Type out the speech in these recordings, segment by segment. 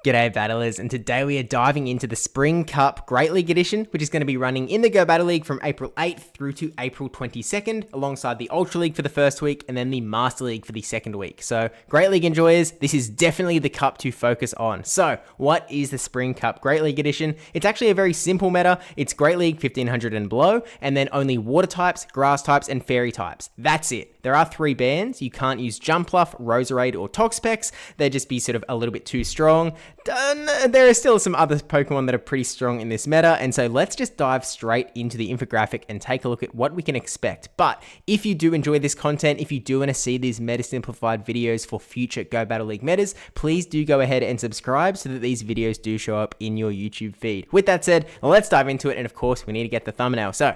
G'day battlers, and today we are diving into the Spring Cup Great League Edition, which is going to be running in the Go Battle League from April 8th through to April 22nd, alongside the Ultra League for the first week and then the Master League for the second week. So, Great League enjoyers, this is definitely the cup to focus on. So, what is the Spring Cup Great League Edition? It's actually a very simple meta. It's Great League 1500 and below, and then only water types, grass types, and fairy types. That's it. There are 3 bans. You can't use Jumpluff, Roserade, or Toxapex. They'd just be sort of a little bit too strong. There are still some other Pokemon that are pretty strong in this meta, and so let's just dive straight into the infographic and take a look at what we can expect. But if you do enjoy this content, if you do want to see these meta simplified videos for future Go Battle League metas, please do go ahead and subscribe so that these videos do show up in your YouTube feed. With that said, let's dive into it, and of course, we need to get the thumbnail. So,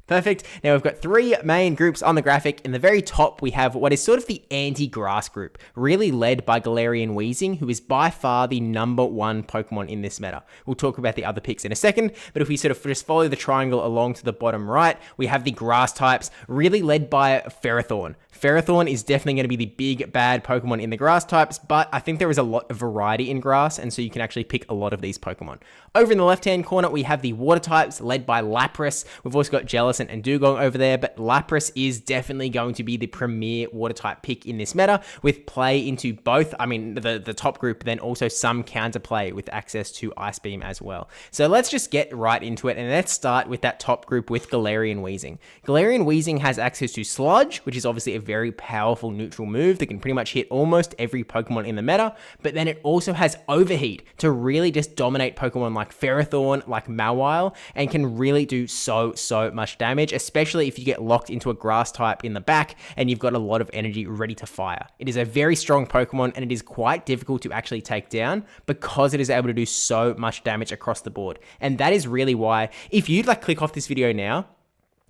perfect. Now we've got 3 main groups on the graphic. In the very top, we have what is sort of the anti-grass group, really led by Galarian Weezing, who is by far the #1 Pokemon in this meta. We'll talk about the other picks in a second, but if we sort of just follow the triangle along to the bottom right, we have the grass types, really led by Ferrothorn. Ferrothorn is definitely going to be the big bad Pokemon in the grass types, but I think there is a lot of variety in grass, and so you can actually pick a lot of these Pokemon. Over in the left-hand corner, we have the water types, led by Lapras. We've also got Jellicent and Dewgong over there, but Lapras is definitely going to be the premier water type pick in this meta, with play into both, the top group, then also some counterplay with access to Ice Beam as well. So let's just get right into it, and let's start with that top group with Galarian Weezing. Galarian Weezing has access to Sludge, which is obviously a very powerful neutral move that can pretty much hit almost every Pokemon in the meta, but then it also has Overheat to really just dominate Pokemon like Ferrothorn, like Mawile, and can really do so much damage, especially if you get locked into a grass type in the back and you've got a lot of energy ready to fire. It is a very strong Pokemon, and it is quite difficult to actually take down because it is able to do so much damage across the board. And that is really why, if you'd click off this video now,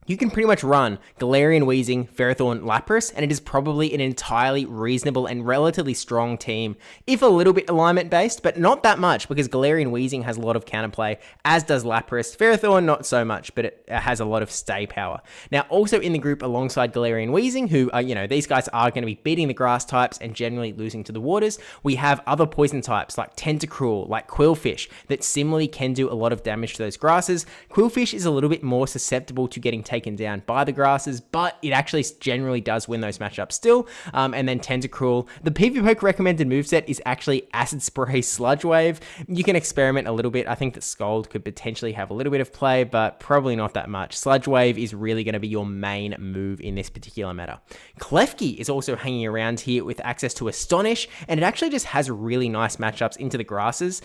you can pretty much run Galarian Weezing, Ferrothorn, Lapras, and it is probably an entirely reasonable and relatively strong team, if a little bit alignment based, but not that much, because Galarian Weezing has a lot of counterplay, as does Lapras. Ferrothorn, not so much, but it has a lot of stay power. Now, also in the group alongside Galarian Weezing, who are, these guys are going to be beating the grass types and generally losing to the waters, we have other poison types like Tentacruel, like Qwilfish, that similarly can do a lot of damage to those grasses. Qwilfish is a little bit more susceptible to getting taken down by the grasses, but it actually generally does win those matchups still. And then Tentacruel, the PvPoke recommended moveset is actually Acid Spray Sludge Wave. You can experiment a little bit. I think that Scald could potentially have a little bit of play, but probably not that much. Sludge Wave is really going to be your main move in this particular meta. Klefki is also hanging around here with access to Astonish, and it actually just has really nice matchups into the grasses,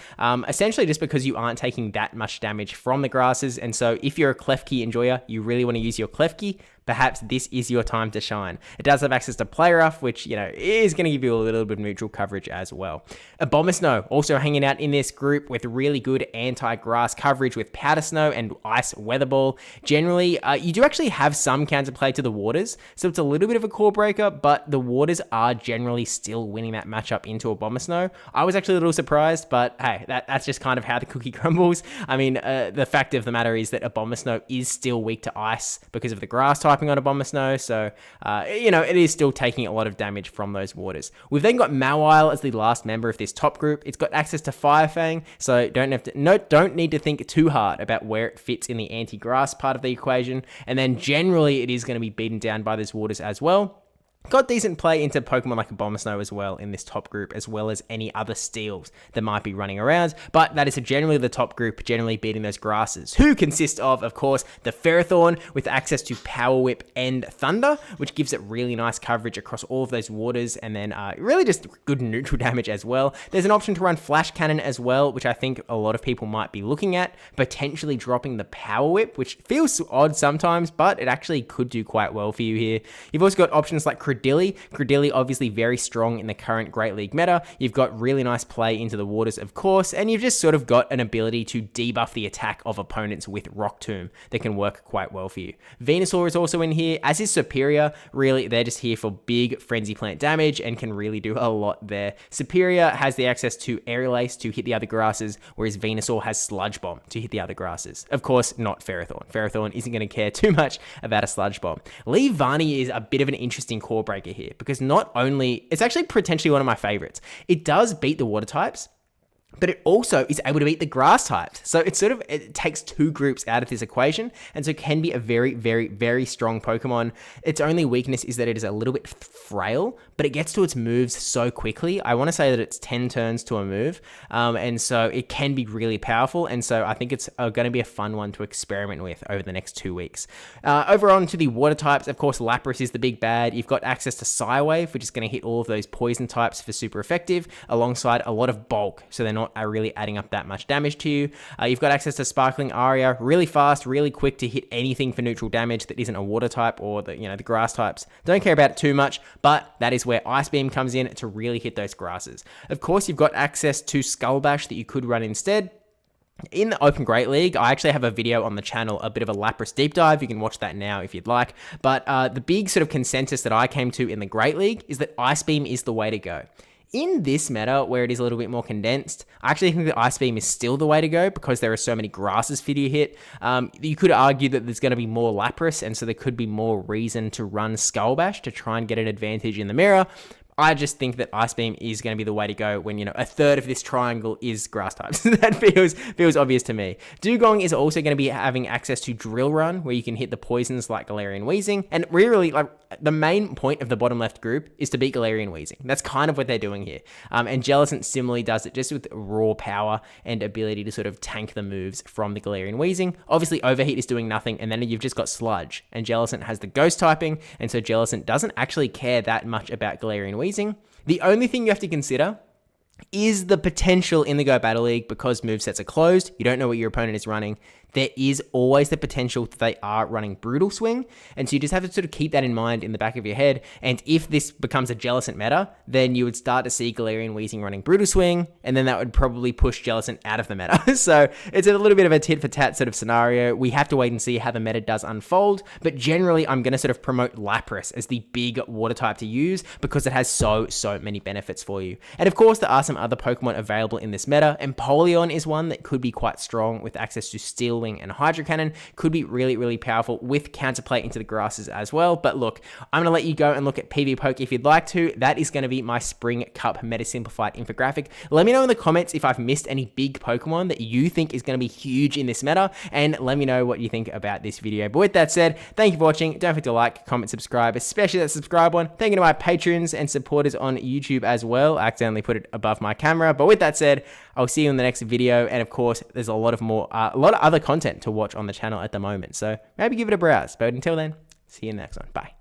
essentially just because you aren't taking that much damage from the grasses. And so if you're a Klefki enjoyer, you really want to use your Klefki, perhaps this is your time to shine. It does have access to Play Rough, which, is going to give you a little bit of neutral coverage as well. Abomasnow also hanging out in this group with really good anti-grass coverage with Powder Snow and Ice Weather Ball. Generally, you do actually have some counterplay to the waters, so it's a little bit of a core breaker, but the waters are generally still winning that matchup into Abomasnow. I was actually a little surprised, but hey, that's just kind of how the cookie crumbles. The fact of the matter is that Abomasnow is still weak to ice because of the grass typing on Abomasnow, so it is still taking a lot of damage from those waters. We've then got Mawile as the last member of this top group. It's got access to Fire Fang, so don't need to think too hard about where it fits in the anti-grass part of the equation, and then generally it is going to be beaten down by those waters as well. Got decent play into Pokemon like Abomasnow as well in this top group, as well as any other steals that might be running around, but that is generally the top group, generally beating those grasses, who consist of course, the Ferrothorn with access to Power Whip and Thunder, which gives it really nice coverage across all of those waters, and then really just good neutral damage as well. There's an option to run Flash Cannon as well, which I think a lot of people might be looking at, potentially dropping the Power Whip, which feels odd sometimes, but it actually could do quite well for you here. You've also got options like Cradily. Cradily obviously very strong in the current Great League meta. You've got really nice play into the waters, of course, and you've just sort of got an ability to debuff the attack of opponents with Rock Tomb that can work quite well for you. Venusaur is also in here, as is Serperior. Really, they're just here for big Frenzy Plant damage and can really do a lot there. Serperior has the access to Aerial Ace to hit the other grasses, whereas Venusaur has Sludge Bomb to hit the other grasses. Of course, not Ferrothorn. Ferrothorn isn't going to care too much about a Sludge Bomb. Leavanny is a bit of an interesting core breaker here, because not only, it's actually potentially one of my favorites. It does beat the water types, but it also is able to beat the grass types. So it takes two groups out of this equation, and so can be a very, very, very strong Pokemon. Its only weakness is that it is a little bit frail, but it gets to its moves so quickly. I want to say that it's 10 turns to a move, and so it can be really powerful, and so I think it's going to be a fun one to experiment with over the next 2 weeks. Over on to the water types, of course, Lapras is the big bad. You've got access to Psywave, which is going to hit all of those poison types for super effective, alongside a lot of bulk, so they're not really adding up that much damage to you. You've got access to Sparkling Aria, really fast, really quick to hit anything for neutral damage that isn't a water type or the grass types. Don't care about it too much, but that is where Ice Beam comes in to really hit those grasses. Of course, you've got access to Skull Bash that you could run instead. In the Open Great League, I actually have a video on the channel, a bit of a Lapras deep dive. You can watch that now if you'd like. But the big sort of consensus that I came to in the Great League is that Ice Beam is the way to go. In this meta, where it is a little bit more condensed, I actually think that Ice Beam is still the way to go because there are so many grasses for you to hit. You could argue that there's going to be more Lapras, and so there could be more reason to run Skull Bash to try and get an advantage in the mirror. I just think that Ice Beam is going to be the way to go when, a third of this triangle is grass types. That feels obvious to me. Dewgong is also going to be having access to Drill Run, where you can hit the poisons like Galarian Weezing. And really, the main point of the bottom left group is to beat Galarian Weezing. That's kind of what they're doing here. And Jellicent similarly does it just with raw power and ability to sort of tank the moves from the Galarian Weezing. Obviously, Overheat is doing nothing, and then you've just got Sludge. And Jellicent has the Ghost typing, and so Jellicent doesn't actually care that much about Galarian Weezing. The only thing you have to consider is the potential in the Go Battle League, because movesets are closed, you don't know what your opponent is running. There is always the potential that they are running Brutal Swing, and so you just have to sort of keep that in mind in the back of your head. And if this becomes a Jellicent meta, then you would start to see Galarian Weezing running Brutal Swing, and then that would probably push Jellicent out of the meta. So it's a little bit of a tit for tat sort of scenario. We have to wait and see how the meta does unfold, but generally I'm going to sort of promote Lapras as the big water type to use because it has so many benefits for you. And of course, there are some other Pokemon available in this meta, and Empoleon is one that could be quite strong with access to Steel Wing and Hydro Cannon. Could be really powerful with counterplay into the grasses as well. But look, I'm going to let you go and look at PV Poke if you'd like to. That is going to be my Spring Cup Meta Simplified infographic. Let me know in the comments if I've missed any big Pokemon that you think is going to be huge in this meta, and let me know what you think about this video. But with that said, thank you for watching. Don't forget to like, comment, subscribe, especially that subscribe one. Thank you to my patrons and supporters on YouTube as well. I accidentally put it above my camera. But with that said, I'll see you in the next video. And of course, there's a lot of other content to watch on the channel at the moment. So maybe give it a browse. But until then, see you in the next one. Bye.